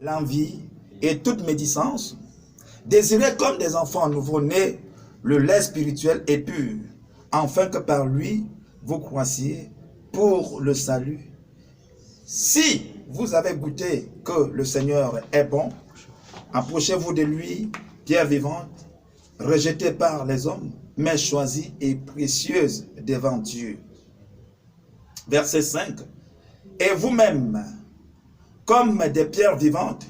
l'envie et toute médisance, désirez comme des enfants nouveau-nés le lait spirituel et pur, afin que par lui vous croissiez pour le salut. Si vous avez goûté que le Seigneur est bon, approchez-vous de lui, pierre vivante, rejetée par les hommes, mais choisie et précieuse devant Dieu. Verset 5. Et vous-même, comme des pierres vivantes,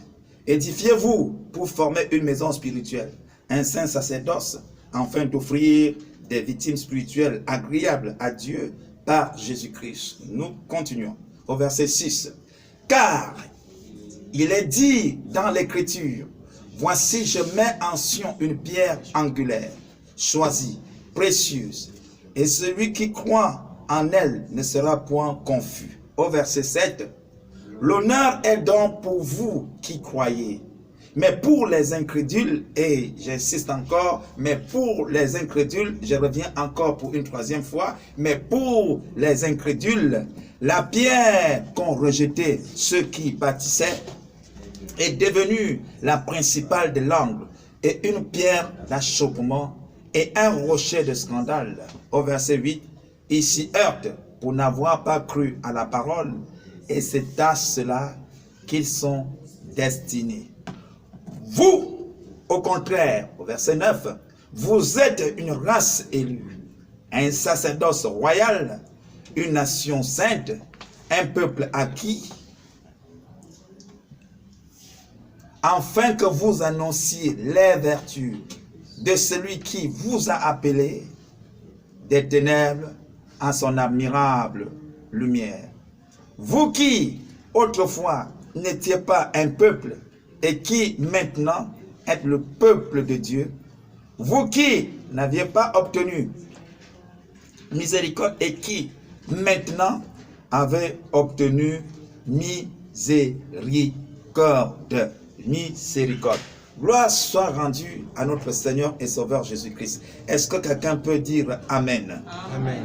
édifiez-vous pour former une maison spirituelle, un saint sacerdoce, afin d'offrir des victimes spirituelles agréables à Dieu par Jésus-Christ. Nous continuons au verset 6. Car il est dit dans l'Écriture, voici je mets en Sion une pierre angulaire, choisie, précieuse, et celui qui croit en elle ne sera point confus. Au verset 7, l'honneur est donc pour vous qui croyez, mais pour les incrédules, et j'insiste encore, mais pour les incrédules, je reviens encore pour une troisième fois, mais pour les incrédules, la pierre qu'ont rejetée ceux qui bâtissaient est devenue la principale de l'angle, et une pierre d'achoppement, et un rocher de scandale. Au verset 8, ils s'y heurtent pour n'avoir pas cru à la parole, et c'est à cela qu'ils sont destinés. Vous, au contraire, au verset 9, vous êtes une race élue, un sacerdoce royal, une nation sainte, un peuple acquis, afin que vous annonciez les vertus de celui qui vous a appelé des ténèbres à son admirable lumière. Vous qui, autrefois, n'étiez pas un peuple et qui, maintenant, êtes le peuple de Dieu, vous qui n'aviez pas obtenu miséricorde et qui, maintenant, avez obtenu miséricorde. Miséricorde. Gloire soit rendue à notre Seigneur et Sauveur Jésus-Christ. Est-ce que quelqu'un peut dire Amen? Amen.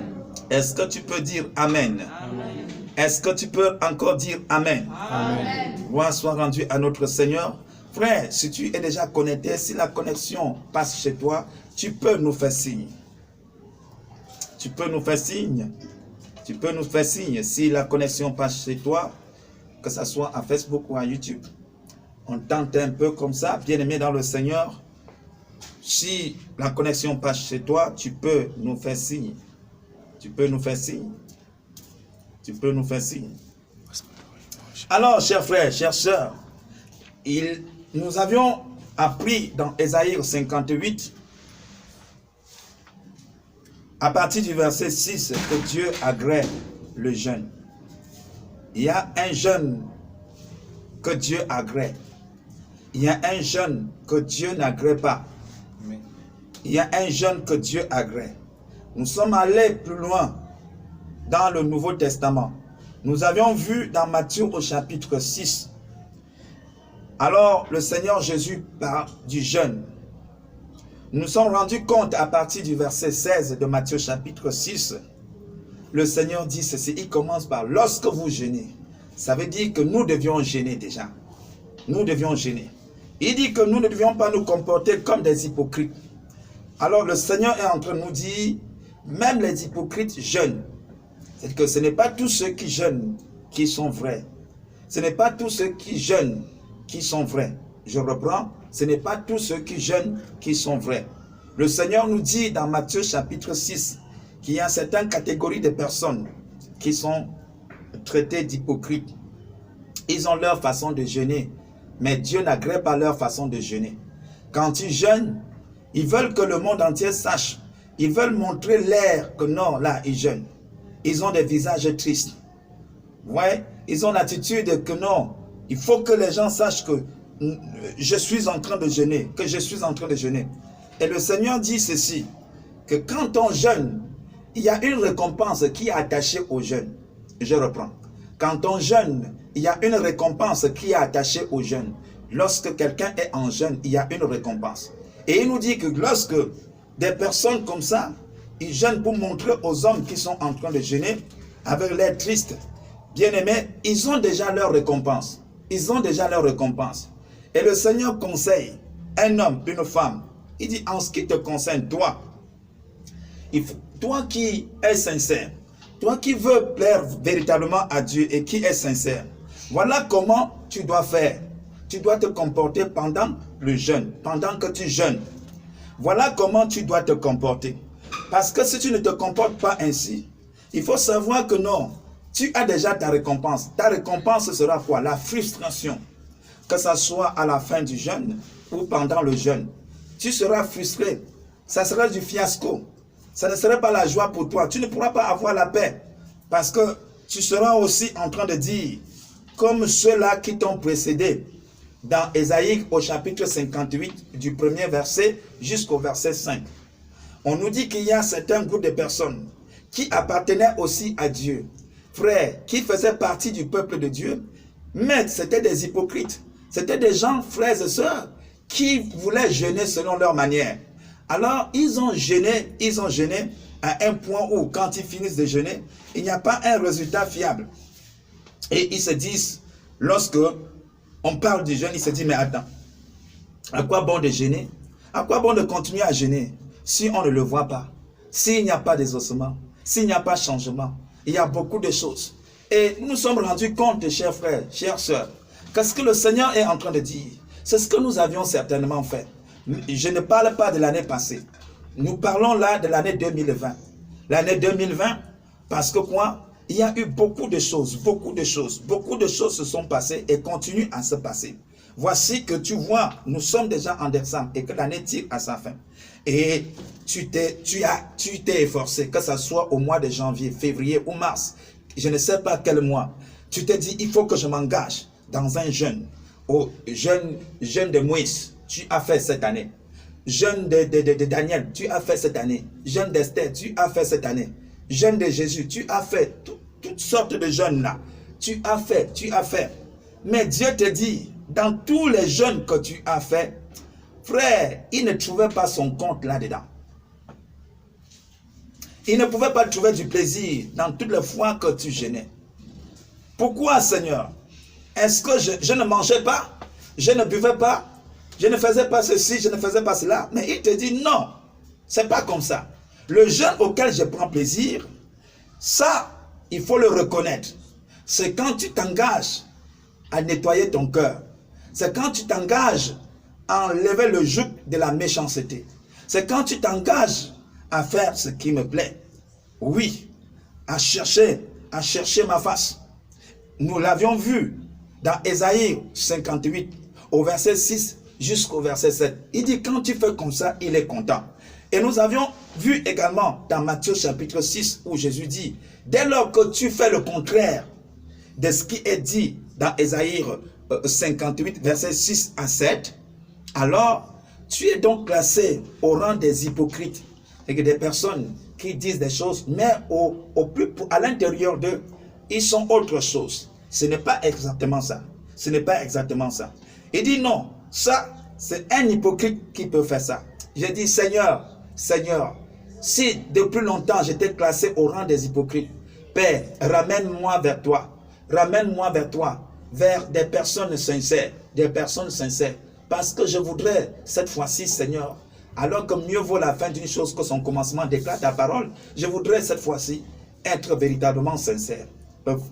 Est-ce que tu peux dire Amen? Amen. Est-ce que tu peux encore dire Amen? Amen. Gloire soit rendue à notre Seigneur. Frère, si tu es déjà connecté, si la connexion passe chez toi, tu peux nous faire signe. Tu peux nous faire signe. Tu peux nous faire signe si la connexion passe chez toi, que ce soit à Facebook ou à YouTube. On tente un peu comme ça, bien-aimé dans le Seigneur. Si la connexion passe chez toi, tu peux nous faire signe. Tu peux nous faire signe. Tu peux nous faire signe. Alors, chers frères, chères sœurs, nous avions appris dans Ésaïe 58, à partir du verset 6, que Dieu agrée le jeûne. Il y a un jeûne que Dieu agrée. Il y a un jeûne que Dieu n'agrée pas. Il y a un jeûne que Dieu agrée. Nous sommes allés plus loin dans le Nouveau Testament. Nous avions vu dans Matthieu au chapitre 6. Alors le Seigneur Jésus parle du jeûne. Nous nous sommes rendus compte à partir du verset 16 de Matthieu chapitre 6. Le Seigneur dit ceci, il commence par lorsque vous jeûnez. Ça veut dire que nous devions jeûner déjà. Nous devions jeûner. Il dit que nous ne devions pas nous comporter comme des hypocrites. Alors le Seigneur est en train de nous dire, même les hypocrites jeûnent. C'est que ce n'est pas tous ceux qui jeûnent qui sont vrais. Ce n'est pas tous ceux qui jeûnent qui sont vrais. Je reprends, ce n'est pas tous ceux qui jeûnent qui sont vrais. Le Seigneur nous dit dans Matthieu chapitre 6 qu'il y a certaines catégories de personnes qui sont traitées d'hypocrites. Ils ont leur façon de jeûner, mais Dieu n'agrée pas leur façon de jeûner. Quand ils jeûnent, ils veulent que le monde entier sache. Ils veulent montrer l'air que non, là, ils jeûnent. Ils ont des visages tristes. Ouais, ils ont l'attitude que non, il faut que les gens sachent que je suis en train de jeûner, que je suis en train de jeûner. Et le Seigneur dit ceci, que quand on jeûne, il y a une récompense qui est attachée au jeûne. Je reprends. Quand on jeûne, il y a une récompense qui est attachée au jeûne. Lorsque quelqu'un est en jeûne, il y a une récompense. Et il nous dit que lorsque des personnes comme ça, ils jeûnent pour montrer aux hommes qui sont en train de jeûner, avec l'air triste, bien-aimés, ils ont déjà leur récompense. ils ont déjà leur récompense. Et le Seigneur conseille un homme, une femme. Il dit, en ce qui te concerne, toi, toi qui es sincère, toi qui veux plaire véritablement à Dieu et qui est sincère, voilà comment tu dois faire. Tu dois te comporter pendant le jeûne, pendant que tu jeûnes. Voilà comment tu dois te comporter. Parce que si tu ne te comportes pas ainsi, il faut savoir que non, tu as déjà ta récompense. Ta récompense sera quoi? La frustration. Que ce soit à la fin du jeûne ou pendant le jeûne. Tu seras frustré. Ça sera du fiasco. Ça ne serait pas la joie pour toi. Tu ne pourras pas avoir la paix. Parce que tu seras aussi en train de dire, comme ceux-là qui t'ont précédé, dans Ésaïe au chapitre 58, du premier verset jusqu'au verset 5. On nous dit qu'il y a certains groupes de personnes qui appartenaient aussi à Dieu, frères, qui faisaient partie du peuple de Dieu, mais c'était des hypocrites. C'était des gens, frères et sœurs, qui voulaient jeûner selon leur manière. Alors, ils ont jeûné à un point où, quand ils finissent de jeûner, il n'y a pas un résultat fiable. Et ils se disent, lorsque on parle du jeûne, ils se disent, mais attends, à quoi bon de jeûner? À quoi bon de continuer à jeûner si on ne le voit pas? S'il n'y a pas d'exaucement, s'il n'y a pas de changement, il y a beaucoup de choses. Et nous sommes rendus compte, chers frères, chères sœurs, que ce que le Seigneur est en train de dire, c'est ce que nous avions certainement fait. Je ne parle pas de l'année passée. Nous parlons là de l'année 2020. L'année 2020, parce que quoi? Il y a eu beaucoup de choses se sont passées et continuent à se passer. Voici que tu vois, nous sommes déjà en décembre et que l'année tire à sa fin. Et tu t'es efforcé, que ce soit au mois de janvier, février ou mars, je ne sais pas quel mois, tu t'es dit, il faut que je m'engage dans un jeûne, au jeûne de Moïse, tu as fait cette année. Jeûne de Daniel, tu as fait cette année. Jeûne d'Esther, tu as fait cette année. Jeûne de Jésus, tu as fait toutes sortes de jeûnes là. Tu as fait. Mais Dieu te dit, dans tous les jeûnes que tu as fait, frère, il ne trouvait pas son compte là-dedans. Il ne pouvait pas trouver du plaisir dans toutes les fois que tu jeûnais. Pourquoi, Seigneur? Est-ce que je ne mangeais pas? Je ne buvais pas? Je ne faisais pas ceci, je ne faisais pas cela? Mais il te dit non, c'est pas comme ça. Le jeûne auquel je prends plaisir, ça, il faut le reconnaître. C'est quand tu t'engages à nettoyer ton cœur. C'est quand tu t'engages à enlever le joug de la méchanceté. C'est quand tu t'engages à faire ce qui me plaît. Oui, à chercher ma face. Nous l'avions vu dans Ésaïe 58, au verset 6 jusqu'au verset 7. Il dit, quand tu fais comme ça, il est content. Et nous avions vu également dans Matthieu chapitre 6, où Jésus dit, dès lors que tu fais le contraire de ce qui est dit dans Ésaïe 58, verset 6 à 7, alors tu es donc classé au rang des hypocrites et des personnes qui disent des choses, mais à l'intérieur d'eux, ils sont autre chose. Ce n'est pas exactement ça. Ce n'est pas exactement ça. Il dit non, ça, c'est un hypocrite qui peut faire ça. J'ai dit, Seigneur, si depuis longtemps j'étais classé au rang des hypocrites, Père, ramène-moi vers toi. Ramène-moi vers toi, vers des personnes sincères, parce que je voudrais cette fois-ci, Seigneur, alors que mieux vaut la fin d'une chose que son commencement, déclare ta parole, je voudrais cette fois-ci être véritablement sincère,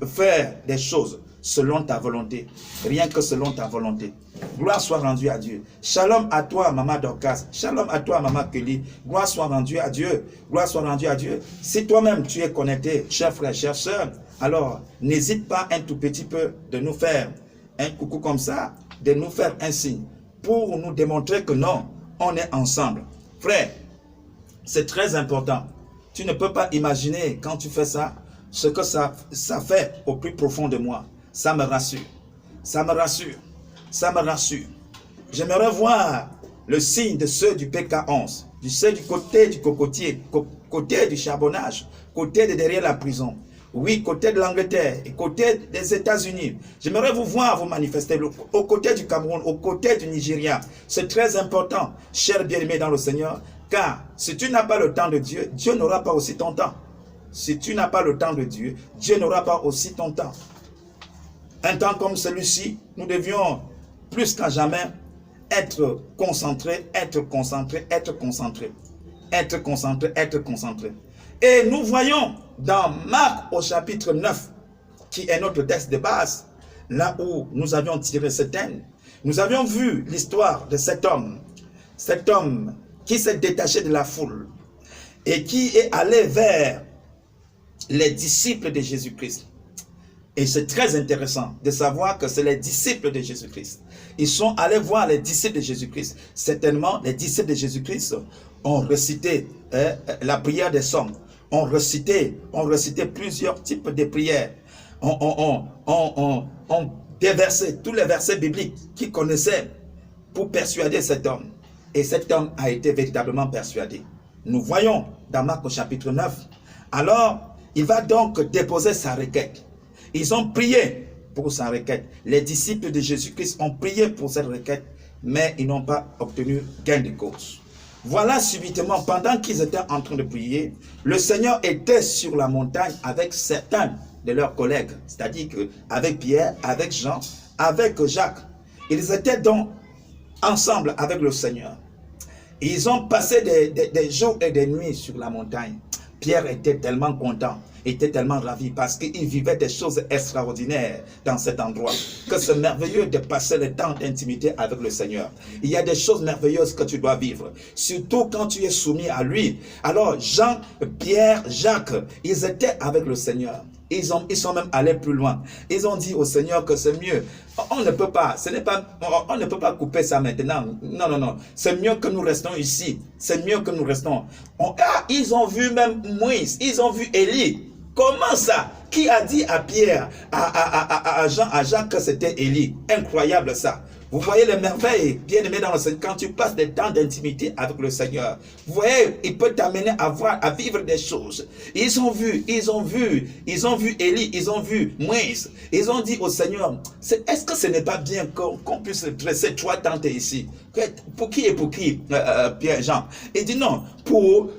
faire des choses selon ta volonté, rien que selon ta volonté. Gloire soit rendue à Dieu. Shalom à toi, Maman Dorcas. Shalom à toi, Maman Kelly. Gloire soit rendue à Dieu. Gloire soit rendue à Dieu. Si toi-même tu es connecté, cher frère, chère sœur, alors n'hésite pas un tout petit peu de nous faire un coucou comme ça, de nous faire un signe pour nous démontrer que non, on est ensemble. Frère, c'est très important. Tu ne peux pas imaginer quand tu fais ça, ce que ça fait au plus profond de moi. Ça me rassure. Ça me rassure. Ça me rassure. J'aimerais voir le signe de ceux du PK11, ceux du côté du cocotier, côté du charbonnage, côté de derrière la prison. Oui, côté de l'Angleterre et côté des États-Unis. J'aimerais vous voir vous manifester au côté du Cameroun, au côté du Nigeria. C'est très important, chers bien-aimés dans le Seigneur, car si tu n'as pas le temps de Dieu, Dieu n'aura pas aussi ton temps. Si tu n'as pas le temps de Dieu, Dieu n'aura pas aussi ton temps. un temps comme celui-ci, nous devions plus qu'à jamais être concentrés, être concentrés, être concentrés, être concentrés, être concentrés. Et nous voyons dans Marc au chapitre 9, qui est notre texte de base, là où nous avions tiré ce thème, nous avions vu l'histoire de cet homme qui s'est détaché de la foule et qui est allé vers les disciples de Jésus-Christ. Et c'est très intéressant de savoir que c'est les disciples de Jésus-Christ. Ils sont allés voir les disciples de Jésus-Christ. Certainement, les disciples de Jésus-Christ ont récité la prière des psaumes, ont récité plusieurs types de prières, ont déversé tous les versets bibliques qu'ils connaissaient pour persuader cet homme. Et cet homme a été véritablement persuadé. Nous voyons dans Marc au chapitre 9. Alors, il va donc déposer sa requête. Ils ont prié pour sa requête. Les disciples de Jésus-Christ ont prié pour cette requête, mais ils n'ont pas obtenu gain de cause. Voilà subitement, pendant qu'ils étaient en train de prier, le Seigneur était sur la montagne avec certains de leurs collègues, c'est-à-dire avec Pierre, avec Jean, avec Jacques. Ils étaient donc ensemble avec le Seigneur. Ils ont passé des jours et des nuits sur la montagne. Pierre était tellement content, était tellement ravi parce qu'il vivait des choses extraordinaires dans cet endroit, que c'est merveilleux de passer le temps d'intimité avec le Seigneur. Il y a des choses merveilleuses que tu dois vivre, surtout quand tu es soumis à lui. Alors Jean, Pierre, Jacques, ils étaient avec le Seigneur. Ils sont même allés plus loin. Ils ont dit au Seigneur que c'est mieux. On ne peut pas, on ne peut pas couper ça maintenant. Non, non, non. C'est mieux que nous restons ici. C'est mieux que nous restons. Ils ont vu même Moïse. Ils ont vu Élie. Comment ça? Qui a dit à Pierre, à Jean, à Jacques que c'était Élie? Incroyable ça. Vous voyez les merveilles, bien aimé dans le Seigneur, quand tu passes des temps d'intimité avec le Seigneur. Vous voyez, il peut t'amener à vivre des choses. Ils ont vu Élie, ils ont vu Moïse. Ils ont dit au Seigneur, est-ce que ce n'est pas bien qu'on puisse dresser 3 tentes ici? Pour qui et pour qui, Pierre, Jean? Il dit non, pour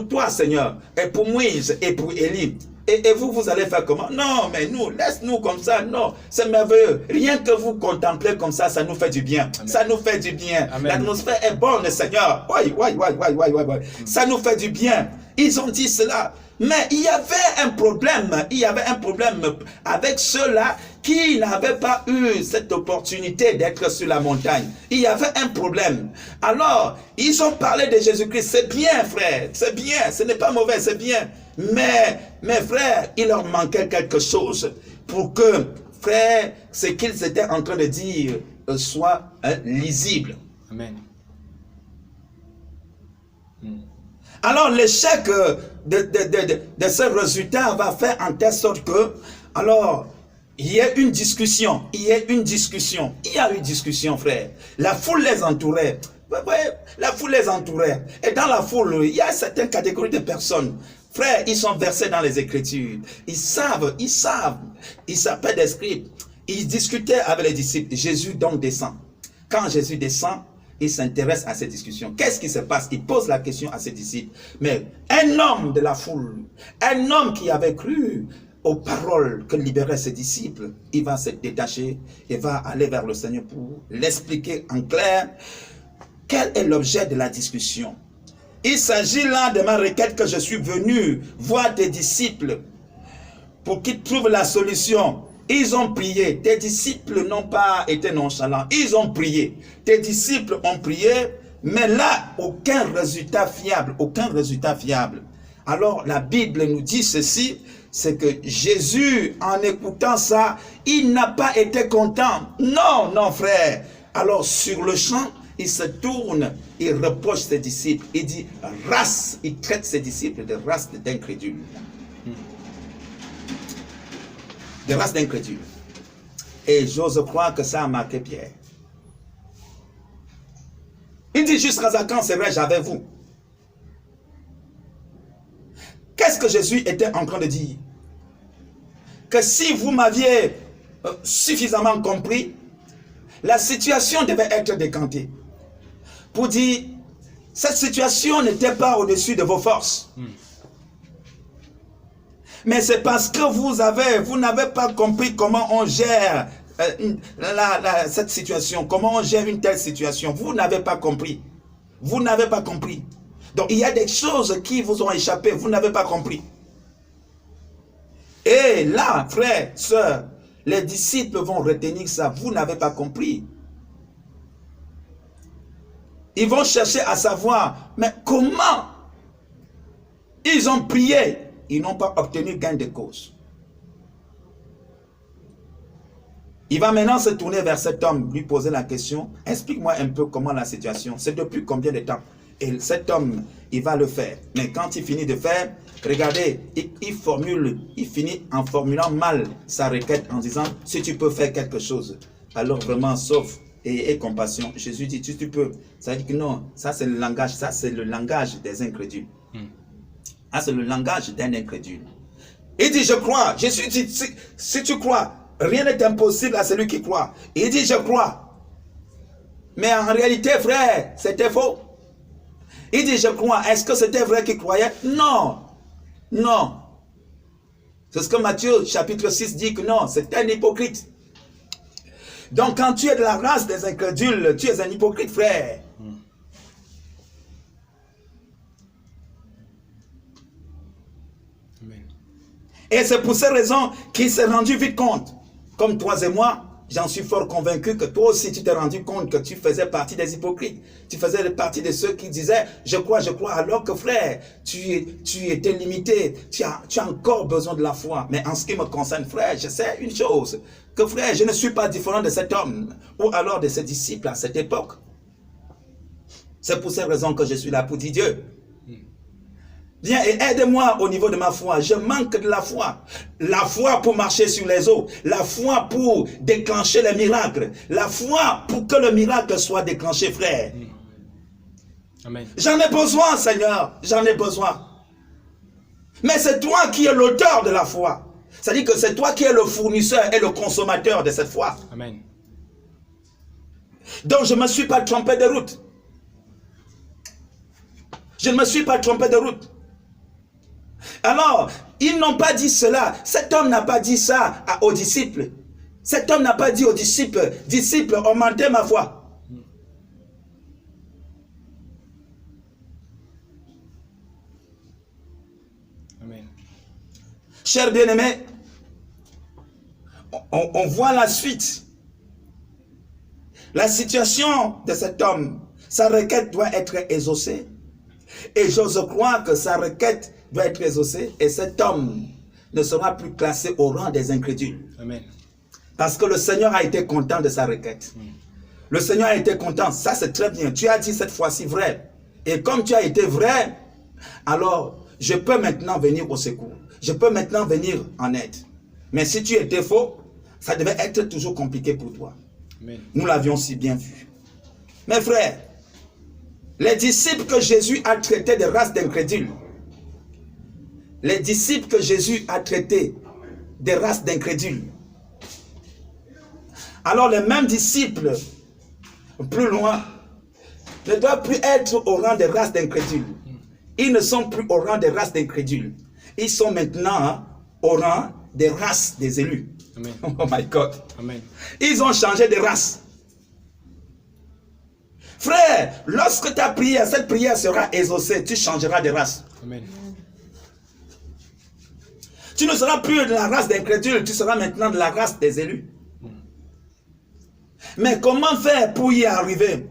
toi, Seigneur, et pour Moïse et pour Élie. Et vous allez faire comment? Non, mais nous, laisse-nous comme ça. Non, c'est merveilleux. Rien que vous contemplez comme ça, ça nous fait du bien. Amen. Ça nous fait du bien. L'atmosphère est bonne, Seigneur. Ouais. Ça nous fait du bien. Ils ont dit cela. Mais il y avait un problème. Il y avait un problème avec ceux-là qui n'avaient pas eu cette opportunité d'être sur la montagne. Il y avait un problème. Alors, ils ont parlé de Jésus-Christ. C'est bien, frère. C'est bien. Ce n'est pas mauvais, c'est bien. Mais, mes frères, il leur manquait quelque chose pour que, frère, ce qu'ils étaient en train de dire soit lisible. Amen. Alors, l'échec de ce résultat va faire en telle sorte que, alors, il y a une discussion. Il y a eu discussion, frère. La foule les entourait. La foule les entourait. Et dans la foule, il y a certaines catégories de personnes. Frère, ils sont versés dans les Écritures. Ils savent. Ils s'appellent des scribes. Ils discutaient avec les disciples. Jésus donc descend. Quand Jésus descend, il s'intéresse à ces discussions. Qu'est-ce qui se passe? Il pose la question à ses disciples. Mais un homme de la foule, un homme qui avait cru aux paroles que libéraient ses disciples, il va se détacher et va aller vers le Seigneur pour l'expliquer en clair. Quel est l'objet de la discussion? Il s'agit là de ma requête que je suis venu voir tes disciples pour qu'ils trouvent la solution. Ils ont prié. Tes disciples n'ont pas été nonchalants. Ils ont prié. Tes disciples ont prié, mais là, aucun résultat fiable. Aucun résultat fiable. Alors, la Bible nous dit ceci, c'est que Jésus, en écoutant ça, il n'a pas été content. Non, non, frère. Alors, sur le champ, il se tourne, il reproche ses disciples. Il dit, race, il traite ses disciples de race d'incrédules. De race d'incrédules. Et j'ose croire que ça a marqué Pierre. Il dit, jusqu'à quand serai-je avec vous? Qu'est-ce que Jésus était en train de dire? Que si vous m'aviez suffisamment compris, la situation devait être décantée. Pour dire, cette situation n'était pas au-dessus de vos forces. Mais c'est parce que vous n'avez pas compris comment on gère cette situation, comment on gère une telle situation. Vous n'avez pas compris. Vous n'avez pas compris. Donc il y a des choses qui vous ont échappé, vous n'avez pas compris. Et là, frères, sœurs, les disciples vont retenir ça. Vous n'avez pas compris. Ils vont chercher à savoir, mais comment ils ont prié, ils n'ont pas obtenu gain de cause. Il va maintenant se tourner vers cet homme, lui poser la question, explique-moi un peu comment la situation, c'est depuis combien de temps? Et cet homme, il va le faire. Mais quand il finit de faire, regardez, il finit en formulant mal sa requête en disant, si tu peux faire quelque chose, alors vraiment sauve et aie compassion. Jésus dit, tu peux. Ça veut dire que non, ça c'est le langage des incrédules. Ah, c'est le langage d'un incrédule. Il dit, je crois. Jésus dit, si tu crois, rien n'est impossible à celui qui croit. Il dit, je crois. Mais en réalité, frère, c'était faux. Il dit, je crois. Est-ce que c'était vrai qu'il croyait? Non. Non. C'est ce que Matthieu, chapitre 6, dit que non, c'est un hypocrite. Donc, quand tu es de la race des incrédules, tu es un hypocrite, frère. Et c'est pour ces raisons qu'il s'est rendu vite compte. Comme toi et moi, j'en suis fort convaincu que toi aussi tu t'es rendu compte que tu faisais partie des hypocrites. Tu faisais partie de ceux qui disaient « je crois », alors que frère, tu étais limité. Tu as encore besoin de la foi. Mais en ce qui me concerne, frère, je sais une chose. Que frère, je ne suis pas différent de cet homme ou alors de ses disciples à cette époque. C'est pour ces raisons que je suis là pour dire Dieu. Viens et aide-moi au niveau de ma foi. Je manque de la foi. La foi pour marcher sur les eaux. La foi pour déclencher les miracles. La foi pour que le miracle soit déclenché, frère. Amen. J'en ai besoin, Seigneur. J'en ai besoin. Mais c'est toi qui es l'auteur de la foi. C'est-à-dire que c'est toi qui es le fournisseur et le consommateur de cette foi. Amen. Donc je ne me suis pas trompé de route. Je ne me suis pas trompé de route. Alors, ils n'ont pas dit cela. Cet homme n'a pas dit ça aux disciples. Cet homme n'a pas dit aux disciples, disciples, augmentez ma foi. Amen. Chers bien-aimés, on voit la suite. La situation de cet homme, sa requête doit être exaucée. Et j'ose croire que sa requête doit être exaucée et cet homme ne sera plus classé au rang des incrédules. Amen. Parce que le Seigneur a été content de sa requête. Le Seigneur a été content. Ça, c'est très bien. Tu as dit cette fois-ci vrai. Et comme tu as été vrai, alors je peux maintenant venir au secours. Je peux maintenant venir en aide. Mais si tu étais faux, ça devait être toujours compliqué pour toi. Amen. Nous l'avions si bien vu. Mes frères, les disciples que Jésus a traités de race d'incrédules, les disciples que Jésus a traités de race d'incrédules, alors les mêmes disciples, plus loin, ne doivent plus être au rang de race d'incrédules. Ils ne sont plus au rang de race d'incrédules. Ils sont maintenant au rang des races des élus. Amen. Oh my God. Amen. Ils ont changé de race. Frère, lorsque ta prière, cette prière sera exaucée, tu changeras de race. Amen. Tu ne seras plus de la race d'incrédules, tu seras maintenant de la race des élus. Mais comment faire pour y arriver?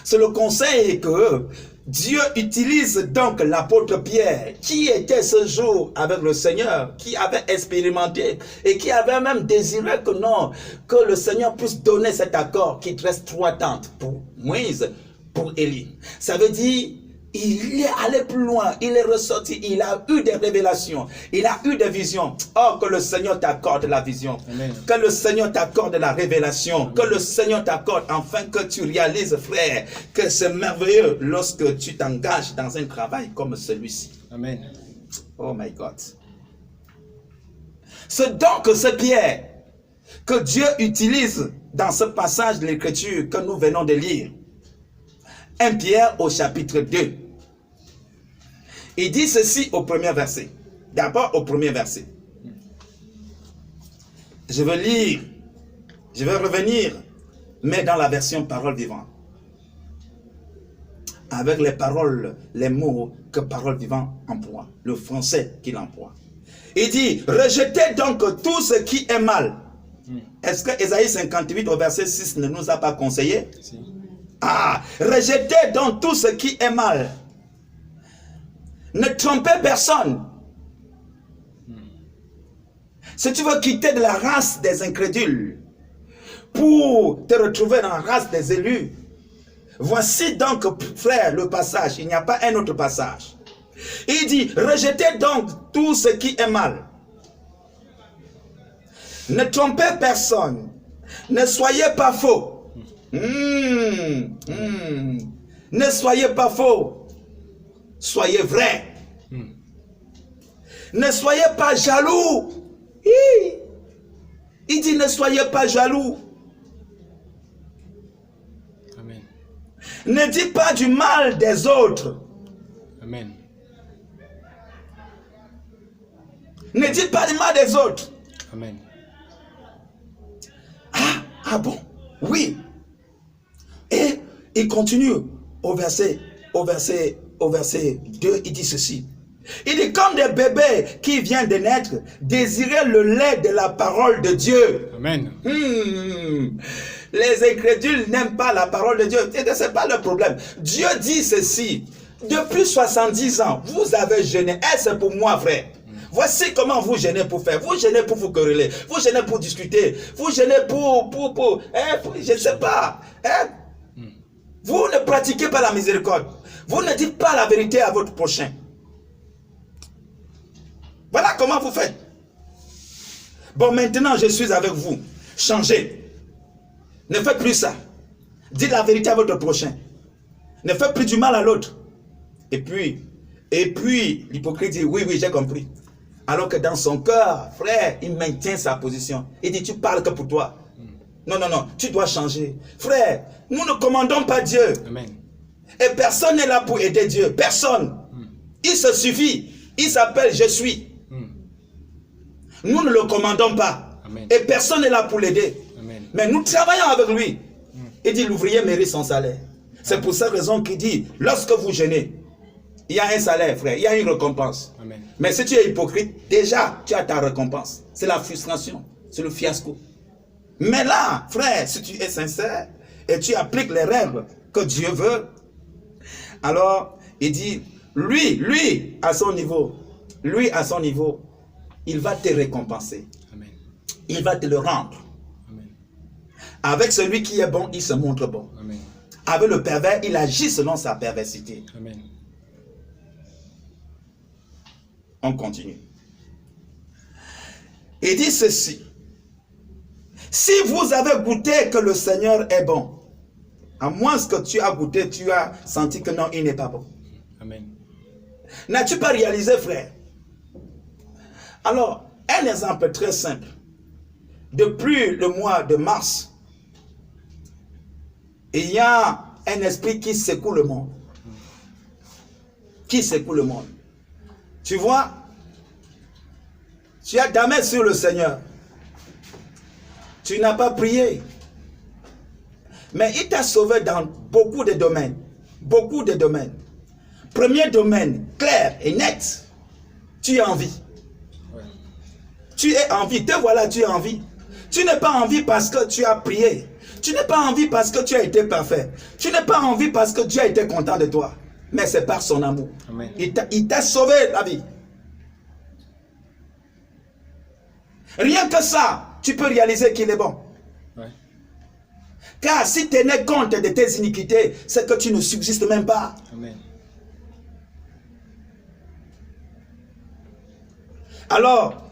C'est le conseil que Dieu utilise donc l'apôtre Pierre, qui était ce jour avec le Seigneur, qui avait expérimenté et qui avait même désiré que non, que le Seigneur puisse donner cet accord qui reste 3 tentes pour Moïse, pour Élie. Ça veut dire, il est allé plus loin, il est ressorti, il a eu des révélations, il a eu des visions. Oh, que le Seigneur t'accorde la vision, Amen. que le Seigneur t'accorde la révélation, que le Seigneur t'accorde enfin que tu réalises, frère, que c'est merveilleux lorsque tu t'engages dans un travail comme celui-ci. Amen. Oh my God. C'est donc ce Pierre que Dieu utilise dans ce passage de l'Écriture que nous venons de lire. 1 Pierre au chapitre 2. Il dit ceci au premier verset. d'abord au premier verset. Je vais lire, je vais revenir, mais dans la version parole vivante. Avec les paroles, les mots que parole vivante emploie, le français qu'il emploie. Il dit, rejetez donc tout ce qui est mal. Est-ce que Ésaïe 58 au verset 6 ne nous a pas conseillé? Si. Ah, rejetez donc tout ce qui est mal. Ne trompez personne. Si tu veux quitter de la race des incrédules pour te retrouver dans la race des élus, voici donc, frère, le passage. Il n'y a pas un autre passage. Il dit, rejetez donc tout ce qui est mal. Ne trompez personne. Ne soyez pas faux. Ne soyez pas faux. Soyez vrai. Ne soyez pas jaloux. Il dit, ne soyez pas jaloux. Amen. Ne dites pas du mal des autres. Amen. Ne dites pas du mal des autres. Amen. Ah bon? Oui. Et il continue au verset 2, il dit ceci. Il dit, comme des bébés qui viennent de naître, désirez le lait de la parole de Dieu. Amen. Les incrédules n'aiment pas la parole de Dieu. Ce n'est pas le problème. Dieu dit ceci. Depuis 70 ans, vous avez jeûné. Est-ce pour moi, frère? Voici comment vous gênez pour faire. Vous gênez pour vous quereller. Vous gênez pour discuter. Vous gênez pour je ne sais pas. Vous ne pratiquez pas la miséricorde. Vous ne dites pas la vérité à votre prochain. Voilà comment vous faites. Bon, maintenant, je suis avec vous. Changez. Ne faites plus ça. Dites la vérité à votre prochain. Ne faites plus du mal à l'autre. Et puis, l'hypocrite dit, oui, j'ai compris. Alors que dans son cœur, frère, il maintient sa position. Il dit, tu parles que pour toi. Non, tu dois changer. Frère, nous ne commandons pas Dieu. Amen. Et personne n'est là pour aider Dieu. Personne. Il se suffit. Il s'appelle je suis. Nous ne le commandons pas. Amen. Et personne n'est là pour l'aider. Mais nous travaillons avec lui. Il dit, l'ouvrier mérite son salaire. C'est pour cette raison qu'il dit, lorsque vous jeûnez, il y a un salaire, frère, il y a une récompense. Amen. Mais si tu es hypocrite, déjà, tu as ta récompense. C'est la frustration, c'est le fiasco. Mais là, frère, si tu es sincère et tu appliques les règles que Dieu veut, alors, il dit, lui, à son niveau, il va te récompenser. Amen. Il va te le rendre. Amen. Avec celui qui est bon, il se montre bon. Amen. Avec le pervers, il agit selon sa perversité. Amen. On continue. Il dit ceci. Si vous avez goûté que le Seigneur est bon, à moins que tu as goûté, tu as senti que non, il n'est pas bon. Amen. N'as-tu pas réalisé, frère? Alors, un exemple très simple. Depuis le mois de mars, il y a un esprit qui secoue le monde. Qui secoue le monde. Tu vois, tu as damé sur le Seigneur. Tu n'as pas prié. Mais il t'a sauvé dans beaucoup de domaines. Beaucoup de domaines. Premier domaine, clair et net. Tu es en vie. Ouais. Tu es en vie. Te voilà, tu es en vie. Tu n'es pas en vie parce que tu as prié. Tu n'es pas en vie parce que tu as été parfait. Tu n'es pas en vie parce que Dieu a été content de toi. Mais c'est par son amour. Amen. Il t'a sauvé la vie. Rien que ça, tu peux réaliser qu'il est bon. Ouais. Car si tu tenais compte de tes iniquités, c'est que tu ne subsistes même pas. Amen. Alors,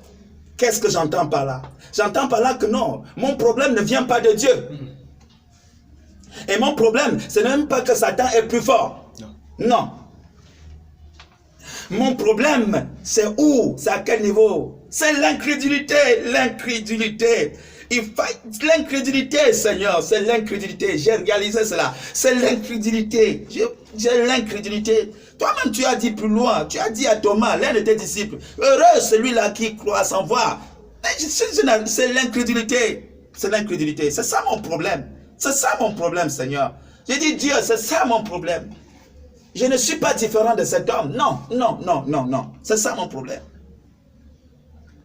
qu'est-ce que j'entends par là? J'entends par là que non, mon problème ne vient pas de Dieu. Et mon problème, ce n'est même pas que Satan est plus fort. Non. Non. Mon problème, c'est où? C'est à quel niveau? C'est l'incrédulité, l'incrédulité. Il faut l'incrédulité, Seigneur. C'est l'incrédulité. J'ai réalisé cela. C'est l'incrédulité. J'ai l'incrédulité. Toi-même, tu as dit plus loin. Tu as dit à Thomas, l'un de tes disciples, heureux celui-là qui croit sans voir. C'est l'incrédulité. C'est l'incrédulité. C'est ça mon problème. C'est ça mon problème, Seigneur. J'ai dit, Dieu, c'est ça mon problème. Je ne suis pas différent de cet homme. Non, non, non, non, non. C'est ça mon problème.